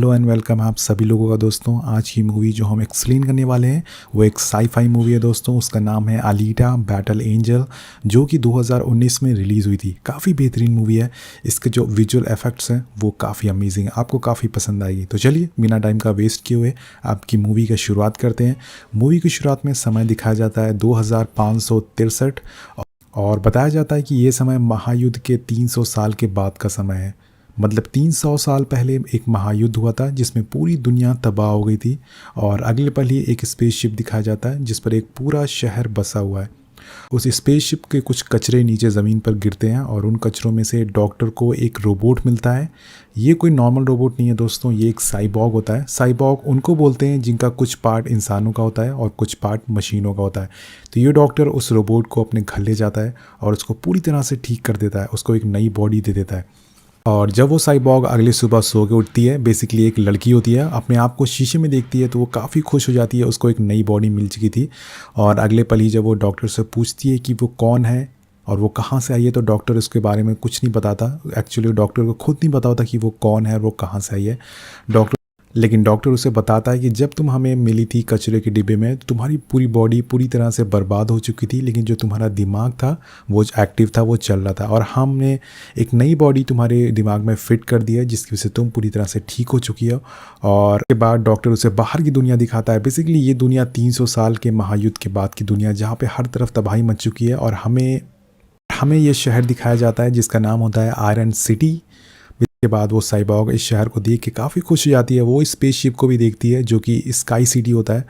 Hello and welcome आप सभी लोगों का दोस्तों। आज की मूवी जो हम एक्सप्लेन करने वाले हैं वो एक साई-फाई मूवी है दोस्तों। उसका नाम है अलीटा बैटल एंजल, जो कि 2019 में रिलीज़ हुई थी। काफ़ी बेहतरीन मूवी है। इसके जो विजुअल इफेक्ट्स हैं वो काफ़ी अमेजिंग है, आपको काफ़ी पसंद आएगी। तो चलिए बिना टाइम का वेस्ट किए हुए आपकी मूवी की शुरुआत करते हैं। मूवी की शुरुआत में समय दिखाया जाता है 2563 और बताया जाता है कि ये समय महायुद्ध के 300 साल के बाद का समय है। मतलब 300 साल पहले एक महायुद्ध हुआ था जिसमें पूरी दुनिया तबाह हो गई थी। और अगले पल ही एक स्पेसशिप दिखाया जाता है जिस पर एक पूरा शहर बसा हुआ है। उस स्पेसशिप के कुछ कचरे नीचे ज़मीन पर गिरते हैं और उन कचरों में से डॉक्टर को एक रोबोट मिलता है। ये कोई नॉर्मल रोबोट नहीं है दोस्तों, ये एक साइबॉग होता है। साइबॉग उनको बोलते हैं जिनका कुछ पार्ट इंसानों का होता है और कुछ पार्ट मशीनों का होता है। तो ये डॉक्टर उस रोबोट को अपने घर ले जाता है और उसको पूरी तरह से ठीक कर देता है, उसको एक नई बॉडी दे देता है। और जब वो साइबॉग अगली सुबह सो के उठती है, बेसिकली एक लड़की होती है, अपने आप को शीशे में देखती है तो वो काफ़ी खुश हो जाती है, उसको एक नई बॉडी मिल चुकी थी। और अगले पल ही जब वो डॉक्टर से पूछती है कि वो कौन है और वो कहाँ से आई है, तो डॉक्टर उसके बारे में कुछ नहीं बताता। एक्चुअली डॉक्टर को खुद नहीं पता होता कि वो कौन है और वो कहाँ से आई है। लेकिन डॉक्टर उसे बताता है कि जब तुम हमें मिली थी कचरे के डिब्बे में, तो तुम्हारी पूरी बॉडी पूरी तरह से बर्बाद हो चुकी थी, लेकिन जो तुम्हारा दिमाग था वो एक्टिव था, वो चल रहा था। और हमने एक नई बॉडी तुम्हारे दिमाग में फिट कर दी है जिसकी वजह से तुम पूरी तरह से ठीक हो चुकी हो। और उसके बाद डॉक्टर उसे बाहर की दुनिया दिखाता है। बेसिकली ये दुनिया 300 साल के महायुद्ध के बाद की दुनिया, जहाँ पर हर तरफ तबाही मच चुकी है। और हमें ये शहर दिखाया जाता है जिसका नाम होता है आयरन सिटी। के बाद वो साइबॉग इस शहर को देख के काफ़ी खुश हो जाती है। वो इस स्पेसशिप को भी देखती है जो कि स्काई सिटी होता है,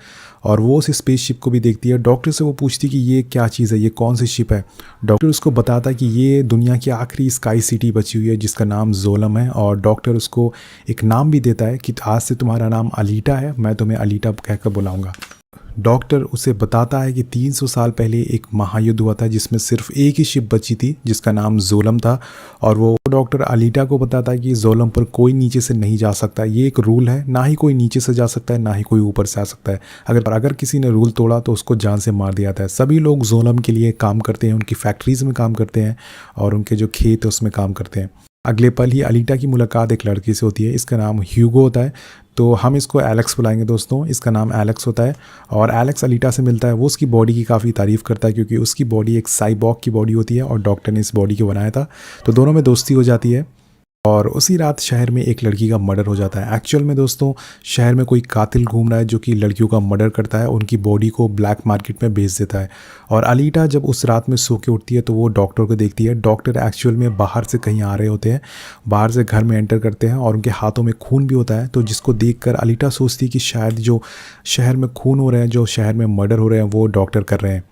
और वो उस स्पेसशिप को भी देखती है। डॉक्टर से वो पूछती है कि ये क्या चीज़ है, ये कौन सी शिप है। डॉक्टर उसको बताता है कि ये दुनिया की आखिरी स्काई सिटी बची हुई है जिसका नाम जोलम है। और डॉक्टर उसको एक नाम भी देता है कि आज से तुम्हारा नाम अलीटा है, मैं तुम्हें अलीटा कहकर बुलाऊंगा। डॉक्टर उसे बताता है कि 300 साल पहले एक महायुद्ध हुआ था जिसमें सिर्फ एक ही शिप बची थी जिसका नाम जोलम था। और वो डॉक्टर अलीटा को बताता है कि जोलम पर कोई नीचे से नहीं जा सकता, ये एक रूल है, ना ही कोई नीचे से जा सकता है ना ही कोई ऊपर से आ सकता है। अगर किसी ने रूल तोड़ा तो उसको जान से मार दिया जाता है। सभी लोग जोलम के लिए काम करते हैं, उनकी फैक्ट्रीज में काम करते हैं और उनके जो खेत है उसमें काम करते हैं। अगले पल ही अलीटा की मुलाकात एक लड़की से होती है, इसका नाम ह्यूगो होता है। तो हम इसको एलेक्स बुलाएंगे दोस्तों, इसका नाम एलेक्स होता है। और एलेक्स अलीटा से मिलता है, वो उसकी बॉडी की काफ़ी तारीफ़ करता है क्योंकि उसकी बॉडी एक साइबॉग की बॉडी होती है और डॉक्टर ने इस बॉडी को बनाया था। तो दोनों में दोस्ती हो जाती है। और उसी रात शहर में एक लड़की का मर्डर हो जाता है। एक्चुअल में दोस्तों शहर में कोई कातिल घूम रहा है जो कि लड़कियों का मर्डर करता है, उनकी बॉडी को ब्लैक मार्केट में बेच देता है। और अलीटा जब उस रात में सो के उठती है तो वो डॉक्टर को देखती है। डॉक्टर एक्चुअल में बाहर से कहीं आ रहे होते हैं, बाहर से घर में एंटर करते हैं और उनके हाथों में खून भी होता है। तो जिसको देखकर अलीटा सोचती है कि शायद जो शहर में खून हो रहे हैं, जो शहर में मर्डर हो रहे हैं, वो डॉक्टर कर रहे हैं।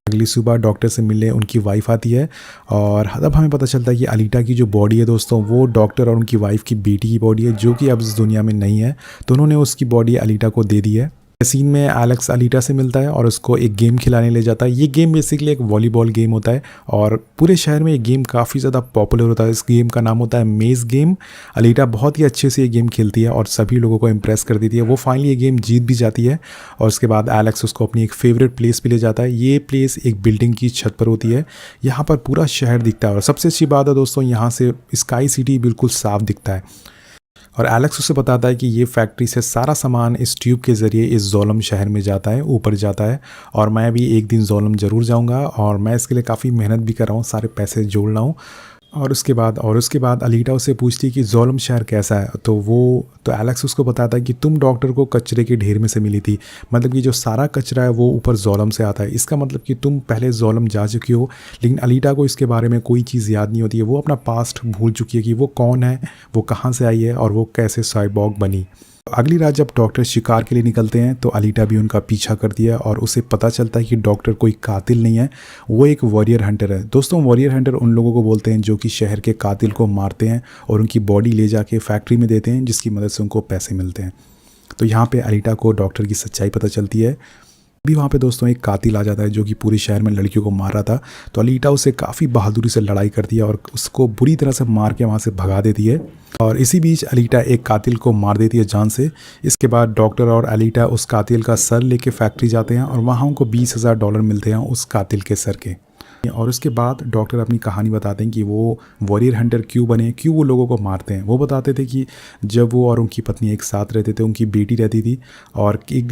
अगली सुबह डॉक्टर से मिलने उनकी वाइफ आती है और तब हमें पता चलता है कि अलीटा की जो बॉडी है दोस्तों वो डॉक्टर और उनकी वाइफ की बेटी की बॉडी है जो कि अब इस दुनिया में नहीं है। तो उन्होंने उसकी बॉडी अलीटा को दे दी है। सीन में एलेक्स अलीटा से मिलता है और उसको एक गेम खिलाने ले जाता है। ये गेम बेसिकली एक वॉलीबॉल गेम होता है और पूरे शहर में ये गेम काफ़ी ज़्यादा पॉपुलर होता है। इस गेम का नाम होता है मेज़ गेम। अलीटा बहुत ही अच्छे से ये गेम खेलती है और सभी लोगों को इम्प्रेस कर देती है। वो फाइनली ये गेम जीत भी जाती है और उसके बाद एलेक्स उसको अपनी एक फेवरेट प्लेस पे ले जाता है। ये प्लेस एक बिल्डिंग की छत पर होती है, यहाँ पर पूरा शहर दिखता है और सबसे अच्छी बात है दोस्तों यहाँ से स्काई सिटी बिल्कुल साफ दिखता है। और एलेक्स उसे बताता है कि ये फैक्ट्री से सारा सामान इस ट्यूब के ज़रिए इस जोलम शहर में जाता है, ऊपर जाता है। और मैं भी एक दिन जोलम ज़रूर जाऊंगा और मैं इसके लिए काफ़ी मेहनत भी कर रहा हूँ, सारे पैसे जोड़ रहा हूँ। और उसके बाद अलीटा उससे पूछती है कि जोलम शहर कैसा है। तो एलेक्स उसको बताता है कि तुम डॉक्टर को कचरे के ढेर में से मिली थी, मतलब कि जो सारा कचरा है वो ऊपर जोलम से आता है। इसका मतलब कि तुम पहले जोलम जा चुकी हो। लेकिन अलीटा को इसके बारे में कोई चीज़ याद नहीं होती है, वो अपना पास्ट भूल चुकी है कि वो कौन है, वो कहाँ से आई है और वो कैसे साइबॉग बनी। अगली रात जब डॉक्टर शिकार के लिए निकलते हैं तो अलीटा भी उनका पीछा करती है और उसे पता चलता है कि डॉक्टर कोई कातिल नहीं है, वो एक वॉरियर हंटर है। दोस्तों वॉरियर हंटर उन लोगों को बोलते हैं जो कि शहर के कातिल को मारते हैं और उनकी बॉडी ले जाके फैक्ट्री में देते हैं जिसकी मदद से उनको पैसे मिलते हैं। तो यहाँ पे अलीटा को डॉक्टर की सच्चाई पता चलती है। भी वहाँ पे दोस्तों एक कातिल आ जाता है जो कि पूरे शहर में लड़कियों को मार रहा था। तो अलीटा उसे काफ़ी बहादुरी से लड़ाई करती है और उसको बुरी तरह से मार के वहाँ से भगा देती है। और इसी बीच अलीटा एक कातिल को मार देती है जान से। इसके बाद डॉक्टर और अलीटा उस कातिल का सर लेके फैक्ट्री जाते हैं और वहाँ उनको $20,000 मिलते हैं उस कातिल के सर के। और उसके बाद डॉक्टर अपनी कहानी बताते हैं कि वो वॉरियर हंटर क्यों बने, क्यों वो लोगों को मारते हैं। वो बताते थे कि जब वो और उनकी पत्नी एक साथ रहते थे, उनकी बेटी रहती थी, और एक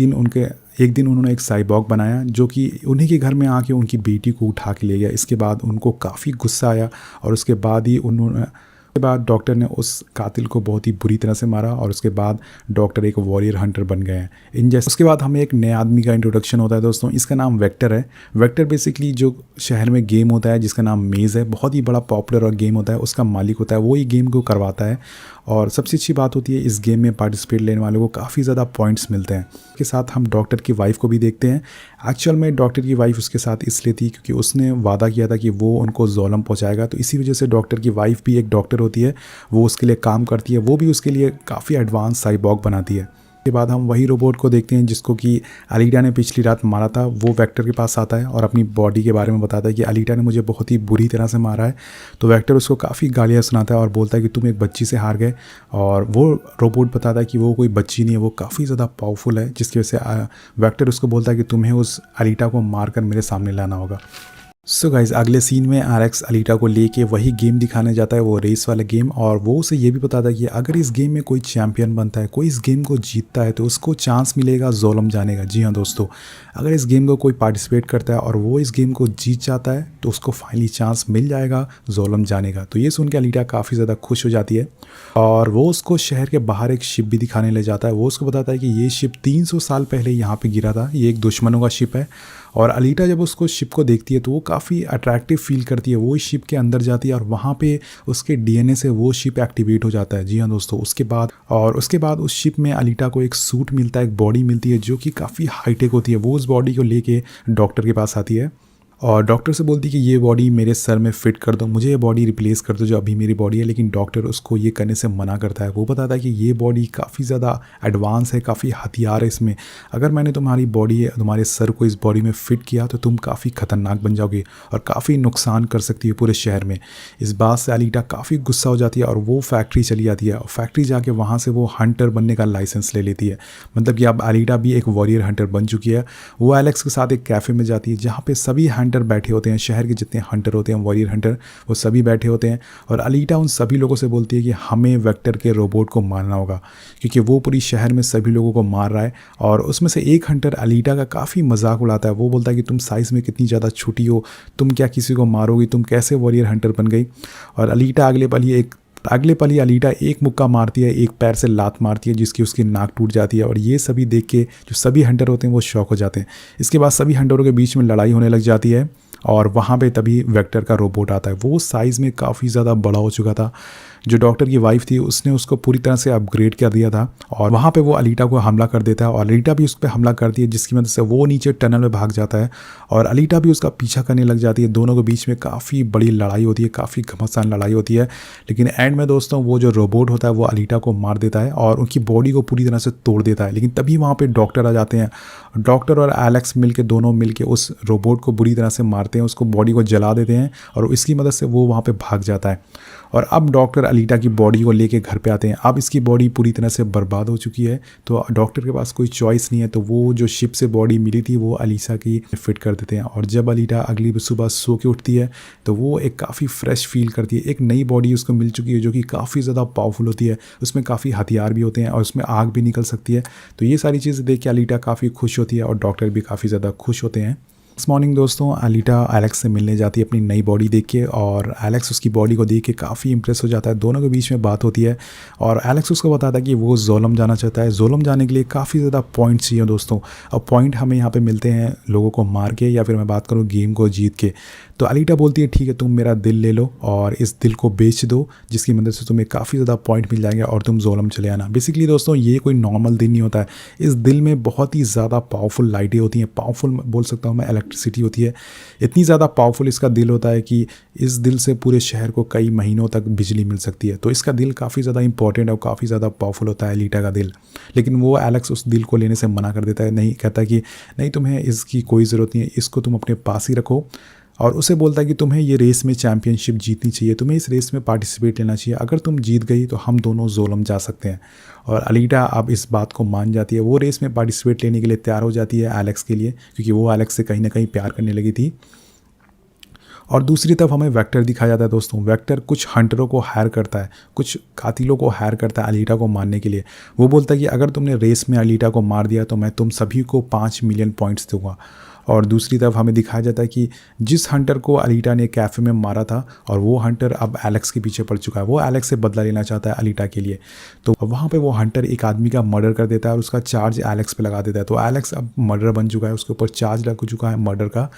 दिन उन्होंने एक साइबॉग बनाया जो कि उन्हीं के घर में आके उनकी बेटी को उठा के ले गया। इसके बाद उनको काफ़ी गुस्सा आया और उसके बाद ही उन्होंने के बाद डॉक्टर ने उस कातिल को बहुत ही बुरी तरह से मारा और उसके बाद डॉक्टर एक वॉरियर हंटर बन गए हैं इन जैसे। उसके बाद हमें एक नए आदमी का इंट्रोडक्शन होता है दोस्तों, इसका नाम वेक्टर है। वेक्टर बेसिकली जो शहर में गेम होता है जिसका नाम मेज़ है, बहुत ही बड़ा पॉपुलर और गेम होता है, उसका मालिक होता है, वो ही गेम को करवाता है। और सबसे अच्छी बात होती है इस गेम में पार्टिसिपेट लेने वालों को काफ़ी ज़्यादा पॉइंट्स मिलते हैं। के साथ हम डॉक्टर की वाइफ को भी देखते हैं। एक्चुअल में डॉक्टर की वाइफ उसके साथ इसलिए थी क्योंकि उसने वादा किया था कि वो उनको ज़ुल्म पहुंचाएगा, तो इसी वजह से डॉक्टर की वाइफ भी एक डॉक्टर होती है, वो उसके लिए काम करती है, वो भी उसके लिए काफ़ी एडवांस साइबॉग बनाती है। के बाद हम वही रोबोट को देखते हैं जिसको कि अलीटा ने पिछली रात मारा था। वो वेक्टर के पास आता है और अपनी बॉडी के बारे में बताता है कि अलीटा ने मुझे बहुत ही बुरी तरह से मारा है। तो वेक्टर उसको काफ़ी गालियाँ सुनाता है और बोलता है कि तुम एक बच्ची से हार गए। और वो रोबोट बताता है कि वो कोई बच्ची नहीं है, वो काफ़ी ज़्यादा पावरफुल है, जिसकी वजह से वेक्टर उसको बोलता है कि तुम्हें उस अलीटा को मार कर मेरे सामने लाना होगा। सो गाइज अगले सीन में एलेक्स अलीटा को लेके वही गेम दिखाने जाता है, वो रेस वाला गेम, और वो उसे ये भी बताता है कि अगर इस गेम में कोई चैंपियन बनता है, कोई इस गेम को जीतता है, तो उसको चांस मिलेगा ज़ोलम जाने का। जी हाँ दोस्तों, अगर इस गेम को कोई पार्टिसिपेट करता है और वो इस गेम को जीत जाता है तो उसको फाइनली चांस मिल जाएगा ज़ोलम जाने का। तो ये सुन के अलीटा काफ़ी ज़्यादा खुश हो जाती है और वो उसको शहर के बाहर एक शिप भी दिखाने ले जाता है। वो उसको बताता है कि ये शिप 300 साल पहले यहाँ पे गिरा था, ये एक दुश्मनों का शिप है। और अलीटा जब उसको शिप को देखती है तो वो काफ़ी अट्रैक्टिव फील करती है, वो इस शिप के अंदर जाती है और वहाँ पे उसके डीएनए से वो शिप एक्टिवेट हो जाता है। जी हाँ दोस्तों, उसके बाद उस शिप में अलीटा को एक सूट मिलता है, एक बॉडी मिलती है जो कि काफ़ी हाईटेक होती है। वो उस बॉडी को लेके डॉक्टर के पास आती है और डॉक्टर से बोलती है कि ये बॉडी मेरे सर में फिट कर दो, मुझे ये बॉडी रिप्लेस कर दो जो अभी मेरी बॉडी है। लेकिन डॉक्टर उसको ये करने से मना करता है। वो बताता है कि ये बॉडी काफ़ी ज़्यादा एडवांस है, काफ़ी हथियार है इसमें, अगर मैंने तुम्हारे सर को इस बॉडी में फ़िट किया तो तुम काफ़ी ख़तरनाक बन जाओगे और काफ़ी नुकसान कर सकती है पूरे शहर में। इस बात से अलीटा काफ़ी गुस्सा हो जाती है और वो फैक्ट्री चली जाती है और फैक्ट्री जाके वहाँ से वो हंटर बनने का लाइसेंस ले लेती है। मतलब कि अब अलीटा भी एक वॉरियर हंटर बन चुकी है। वो एलेक्स के साथ एक कैफ़े में जाती है जहाँ पे सभी हंटर बैठे होते हैं, शहर के जितने हंटर होते हैं, वॉरियर हंटर, वो सभी बैठे होते हैं। और अलीटा उन सभी लोगों से बोलती है कि हमें वेक्टर के रोबोट को मारना होगा क्योंकि वो पूरी शहर में सभी लोगों को मार रहा है। और उसमें से एक हंटर अलीटा का काफ़ी मजाक उड़ाता है। वो बोलता है कि तुम साइज़ में कितनी ज़्यादा छोटी हो, तुम क्या किसी को मारोगी, तुम कैसे वॉरियर हंटर बन गई। और अलीटा अगले पल ही अलीटा एक मुक्का मारती है, एक पैर से लात मारती है जिसकी उसकी नाक टूट जाती है। और ये सभी देख के जो सभी हंटर होते हैं वो शॉक हो जाते हैं। इसके बाद सभी हंटरों के बीच में लड़ाई होने लग जाती है और वहाँ पे तभी वेक्टर का रोबोट आता है। वो साइज़ में काफ़ी ज़्यादा बड़ा हो चुका था। जो डॉक्टर की वाइफ थी उसने उसको पूरी तरह से अपग्रेड कर दिया था और वहाँ पे वो अलीटा को हमला कर देता है और अलीटा भी उस पर हमला करती है, जिसकी मदद से वो नीचे टनल में भाग जाता है और अलीटा भी उसका पीछा करने लग जाती है। दोनों के बीच में काफ़ी बड़ी लड़ाई होती है, काफ़ी घमासान लड़ाई होती है। लेकिन एंड में दोस्तों वो जो रोबोट होता है वो अलीटा को मार देता है और उनकी बॉडी को पूरी तरह से तोड़ देता है। लेकिन तभी वहाँ पर डॉक्टर आ जाते हैं। डॉक्टर और एलेक्स दोनों मिल के उस रोबोट को बुरी तरह से मारते हैं, उसको बॉडी को जला देते हैं और इसकी मदद से वो वहाँ पे भाग जाता है। और अब डॉक्टर अलीटा की बॉडी को लेके घर पे आते हैं। अब इसकी बॉडी पूरी तरह से बर्बाद हो चुकी है तो डॉक्टर के पास कोई चॉइस नहीं है, तो वो जो शिप से बॉडी मिली थी वो अलीसा की फिट कर देते हैं। और जब अलीटा अगली सुबह सो के उठती है तो वो एक काफ़ी फ्रेश फील करती है। एक नई बॉडी उसको मिल चुकी है जो कि काफ़ी ज़्यादा पावरफुल होती है, उसमें काफ़ी हथियार भी होते हैं और उसमें आग भी निकल सकती है। तो ये सारी चीज़ें देख के अलीटा काफ़ी खुश होती है और डॉक्टर भी काफ़ी ज़्यादा खुश होते हैं। इस मॉर्निंग दोस्तों अलीटा एलेक्स से मिलने जाती है अपनी नई बॉडी देख के और एलेक्स उसकी बॉडी को देख के काफ़ी इंप्रेस हो जाता है। दोनों के बीच में बात होती है और एलेक्स उसको बताता है कि वो ज़ोलम जाना चाहता है। ज़ोलम जाने के लिए काफ़ी ज़्यादा पॉइंट्स चाहिए दोस्तों, और पॉइंट हमें यहाँ पे मिलते हैं लोगों को मार के या फिर मैं बात करूँ गेम को जीत के। तो अलीटा बोलती है ठीक है, तुम मेरा दिल ले लो और इस दिल को बेच दो जिसकी मदद से तुम्हें काफ़ी ज़्यादा पॉइंट मिल जाएंगे और तुम ज़ोलम चले आना। बेसिकली दोस्तों ये कोई नॉर्मल दिल नहीं होता है, इस दिल में बहुत ही ज़्यादा पावरफुल लाइटें होती हैं, पावरफुल बोल सकता हूँ मैं इलेक्ट्रिसिटी होती है। इतनी ज़्यादा पावरफुल इसका दिल होता है कि इस दिल से पूरे शहर को कई महीनों तक बिजली मिल सकती है। तो इसका दिल काफ़ी ज़्यादा इंपॉर्टेंट है और काफ़ी ज़्यादा पावरफुल होता है अलीटा का दिल। लेकिन वो एलेक्स उस दिल को लेने से मना कर देता है, नहीं कहता कि नहीं तुम्हें इसकी कोई ज़रूरत नहीं है, इसको तुम अपने पास ही रखो। और उसे बोलता है कि तुम्हें ये रेस में चैंपियनशिप जीतनी चाहिए, तुम्हें इस रेस में पार्टिसिपेट लेना चाहिए, अगर तुम जीत गई तो हम दोनों ज़ोलम जा सकते हैं। और अलीटा अब इस बात को मान जाती है, वो रेस में पार्टिसिपेट लेने के लिए तैयार हो जाती है एलेक्स के लिए, क्योंकि वो एलेक्स से कहीं ना कहीं प्यार करने लगी थी। और दूसरी तरफ हमें वेक्टर दिखाया जाता है दोस्तों। वेक्टर कुछ हंटरों को हायर करता है, कुछ कातिलों को हायर करता है अलीटा को मारने के लिए। वो बोलता है कि अगर तुमने रेस में अलीटा को मार दिया तो मैं तुम सभी को 5 मिलियन पॉइंट्स दूंगा। और दूसरी तरफ हमें दिखाया जाता है कि जिस हंटर को अलीटा ने कैफ़े में मारा था और वो हंटर अब एलेक्स के पीछे पड़ चुका है, वो एलेक्स से बदला लेना चाहता है अलीटा के लिए। तो वहाँ पे वो हंटर एक आदमी का मर्डर कर देता है और उसका चार्ज एलेक्स पे लगा देता है। तो एलेक्स अब मर्डर बन चुका है, उसके ऊपर चार्ज लग चुका है मर्डर का।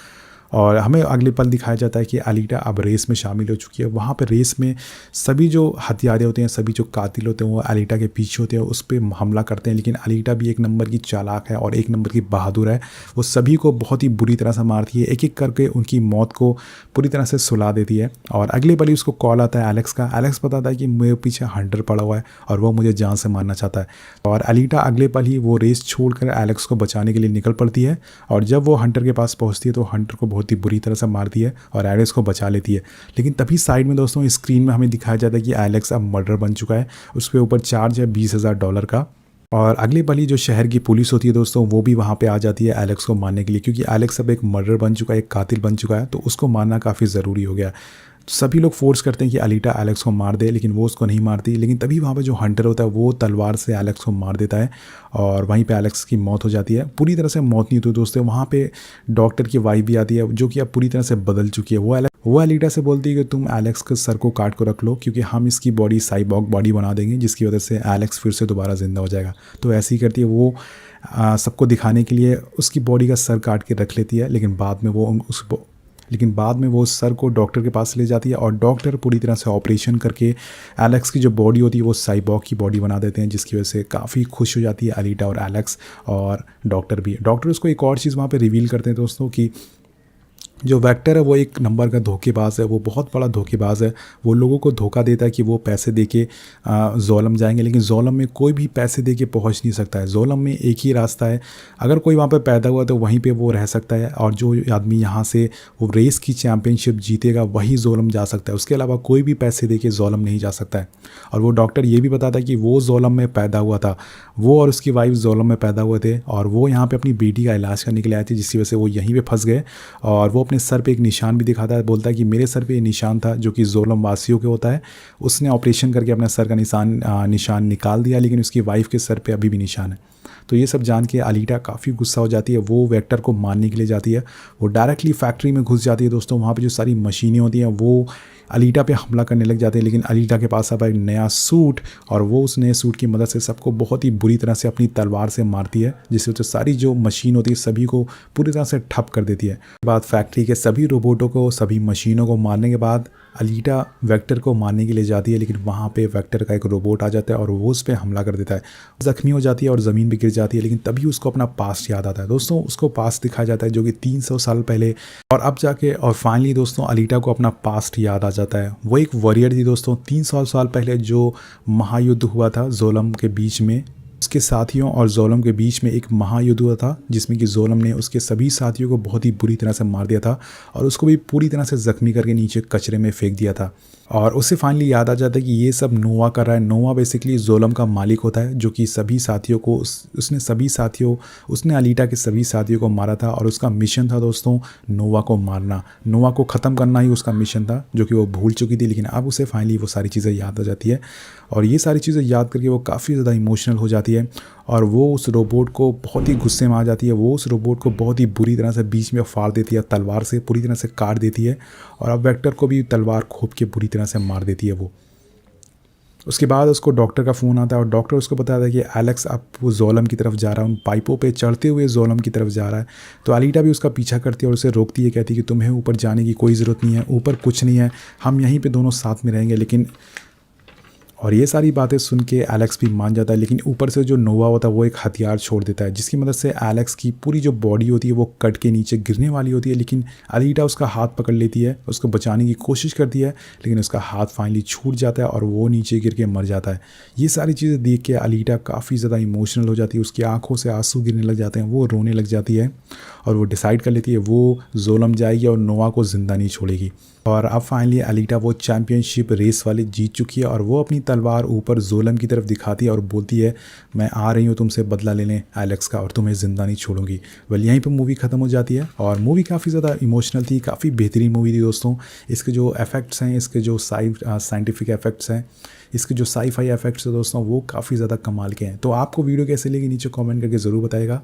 और हमें अगले पल दिखाया जाता है कि अलीटा अब रेस में शामिल हो चुकी है। वहाँ पे रेस में सभी जो हथियारे होते हैं, सभी जो कातिल होते हैं वो अलीटा के पीछे होते हैं, उस पर हमला करते हैं। लेकिन अलीटा भी एक नंबर की चालाक है और एक नंबर की बहादुर है। वो सभी को बहुत ही बुरी तरह से मारती है, एक एक करके उनकी मौत को पूरी तरह से सुला देती है। और अगले पल ही उसको कॉल आता है एलेक्स का। एलेक्स बताता है कि मेरे पीछे हंटर पड़ा हुआ है और वो मुझे जान से मारना चाहता है। और अलीटा अगले पल ही वो रेस छोड़कर एलेक्स को बचाने के लिए निकल पड़ती है। और जब वो हंटर के पास पहुँचती है तो हंटर को बहुत ही बुरी तरह से मारती है और एलेक्स को बचा लेती है। लेकिन तभी साइड में दोस्तों स्क्रीन में हमें दिखाया जाता है कि एलेक्स अब मर्डर बन चुका है, उसके ऊपर चार्ज है $20,000 का। और अगले पल ही जो शहर की पुलिस होती है दोस्तों वो भी वहाँ पे आ जाती है एलेक्स को मारने के लिए, क्योंकि एलेक्स अब एक मर्डर बन चुका है, एक कातिल बन चुका है, तो उसको मारना काफ़ी ज़रूरी हो गया। सभी लोग फोर्स करते हैं कि अलीटा एलेक्स को मार दे, लेकिन वो उसको नहीं मारती। लेकिन तभी वहाँ पे जो हंटर होता है वो तलवार से एलेक्स को मार देता है और वहीं पे एलेक्स की मौत हो जाती है। पूरी तरह से मौत नहीं होती दोस्तों, वहाँ पे डॉक्टर की वाइफ भी आती है जो कि अब पूरी तरह से बदल चुकी है। वो अलीटा से बोलती है कि तुम एलेक्स के सर को काट को रख लो, क्योंकि हम इसकी बॉडी साइबॉर्ग बॉडी बना देंगे, जिसकी वजह से एलेक्स फिर से दोबारा ज़िंदा हो जाएगा। तो ऐसे ही करती है वो, सबको दिखाने के लिए उसकी बॉडी का सर काट के रख लेती है। लेकिन बाद में वो उस सर को डॉक्टर के पास ले जाती है और डॉक्टर पूरी तरह से ऑपरेशन करके एलेक्स की जो बॉडी होती है वो साइबॉर्ग की बॉडी बना देते हैं, जिसकी वजह से काफ़ी खुश हो जाती है अलीटा और एलेक्स। और डॉक्टर भी, डॉक्टर उसको एक और चीज़ वहाँ पे रिवील करते हैं दोस्तों कि जो वेक्टर है वो एक नंबर का धोखेबाज है, वो बहुत बड़ा धोखेबाज है। वो लोगों को धोखा देता है कि वो पैसे दे के जोलम जाएंगे, लेकिन जोलम में कोई भी पैसे दे के पहुँच नहीं सकता है। जोलम में एक ही रास्ता है, अगर कोई वहाँ पे पैदा हुआ तो वहीं पे वो रह सकता है, और जो आदमी यहाँ से वो रेस की चैम्पियनशिप जीतेगा वही जोलम जा सकता है। उसके अलावा कोई भी पैसे दे के जोलम नहीं जा सकता है। और वो डॉक्टर ये भी बताता है कि वो जोलम में पैदा हुआ था, वो और उसकी वाइफ जोलम में पैदा हुए थे, और वो यहाँ पे अपनी बेटी का इलाज करने के लिए आए थे, जिसकी वजह से वो यहीं पे फंस गए। और वो अपने सर पे एक निशान भी दिखाता है, बोलता है कि मेरे सर पे ये निशान था जो कि जोलम वासियों के होता है। उसने ऑपरेशन करके अपने सर का निशान निकाल दिया, लेकिन उसकी वाइफ के सर पे अभी भी निशान है। तो ये सब जान के अलीटा काफ़ी गुस्सा हो जाती है, वो वेक्टर को मारने के लिए जाती है। वो डायरेक्टली फैक्ट्री में घुस जाती है दोस्तों। वहाँ पे जो सारी मशीनें होती हैं वो अलीटा पे हमला करने लग जाते हैं, लेकिन अलीटा के पास अब एक नया सूट, और वो उस नए सूट की मदद से सबको बहुत ही बुरी तरह से अपनी तलवार से मारती है, जिससे तो सारी जो मशीन होती है सभी को पूरी तरह से ठप कर देती है। बाद फैक्ट्री के सभी रोबोटों को, सभी मशीनों को मारने के बाद अलीटा वेक्टर को मारने के लिए जाती है, लेकिन वहाँ पे वेक्टर का एक रोबोट आ जाता है और वो उस पर हमला कर देता है। जख्मी हो जाती है और ज़मीन पे गिर जाती है, लेकिन तभी उसको अपना पास्ट याद आता है दोस्तों। उसको पास्ट दिखाया जाता है जो कि 300 साल पहले, और अब जाके और फाइनली दोस्तों अलीटा को अपना पास्ट याद आ जाता है। वो एक वॉरियर थी दोस्तों, 300 साल पहले जो महायुद्ध हुआ था जोलम के बीच में, उसके साथियों और जोलम के बीच में एक महायुद्ध हुआ था, जिसमें कि जोलम ने उसके सभी साथियों को बहुत ही बुरी तरह से मार दिया था और उसको भी पूरी तरह से ज़ख्मी करके नीचे कचरे में फेंक दिया था। और उसे फाइनली याद आ जाता है कि ये सब नोवा कर रहा है। नोवा बेसिकली जोलम का मालिक होता है, जो कि सभी साथियों को उसने अलीटा के सभी साथियों को मारा था, और उसका मिशन था दोस्तों नोवा को मारना, नोवा को ख़त्म करना ही उसका मिशन था, जो कि वो भूल चुकी थी। लेकिन अब उसे फाइनली वो सारी चीज़ें याद आ जाती है, और ये सारी चीज़ें याद करके वो काफ़ी ज़्यादा इमोशनल हो जाती है, और वो उस रोबोट को बहुत ही गुस्से में आ जाती है। वो उस रोबोट को बहुत ही बुरी तरह से बीच में फाड़ देती है, तलवार से पूरी तरह से काट देती है, और अब वेक्टर को भी तलवार खोप के बुरी तरह से मार देती है वो। उसके बाद उसको डॉक्टर का फ़ोन आता है, और डॉक्टर उसको बताता है कि एलेक्स अब वो जोलम की तरफ जा रहा है, उन पाइपों पे चढ़ते हुए जोलम की तरफ जा रहा है। तो अलीटा भी उसका पीछा करती है और उसे रोकती है, कहती है कि तुम्हें ऊपर जाने की कोई ज़रूरत नहीं है, ऊपर कुछ नहीं है, हम यहीं पे दोनों साथ में रहेंगे। लेकिन और ये सारी बातें सुन के एलेक्स भी मान जाता है, लेकिन ऊपर से जो नोवा होता है वो एक हथियार छोड़ देता है, जिसकी मदद से एलेक्स की पूरी जो बॉडी होती है वो कट के नीचे गिरने वाली होती है। लेकिन अलीटा उसका हाथ पकड़ लेती है, उसको बचाने की कोशिश करती है, लेकिन उसका हाथ फाइनली छूट जाता है और वो नीचे गिर के मर जाता है। ये सारी चीज़ें देख के अलीटा काफ़ी ज़्यादा इमोशनल हो जाती है, उसकी आंखों से आंसू गिरने लग जाते हैं, वो रोने लग जाती है, और वो डिसाइड कर लेती है वो जोलम जाएगी और नोवा को ज़िंदा नहीं छोड़ेगी। और अब फाइनली अलीटा वो चैंपियनशिप रेस वाली जीत चुकी है और वो अपनी तलवार ऊपर जोलम की तरफ दिखाती है और बोलती है मैं आ रही हूँ तुमसे बदला लेने एलेक्स का और तुम्हें ज़िंदा नहीं छोड़ूंगी। वेल यहीं पे मूवी ख़त्म हो जाती है और मूवी काफ़ी ज़्यादा इमोशनल थी, काफ़ी बेहतरीन मूवी थी दोस्तों। इसके जो इफ़ेक्ट्स हैं, इसके जो साइंटिफिक इफ़ेक्ट्स हैं, इसके जो साई-फाई इफ़ेक्ट्स हैं दोस्तों, वो काफ़ी ज़्यादा कमाल के हैं। तो आपको वीडियो कैसे लगी नीचे कमेंट करके ज़रूर बताइएगा।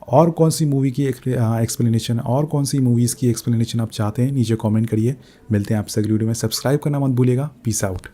और कौन सी मूवी की एक्सप्लेनेशन और कौन सी मूवीज़ की एक्सप्लेनेशन आप चाहते हैं नीचे कमेंट करिए। मिलते हैं आपसे अगली वीडियो में। सब्सक्राइब करना मत भूलिएगा। Peace out.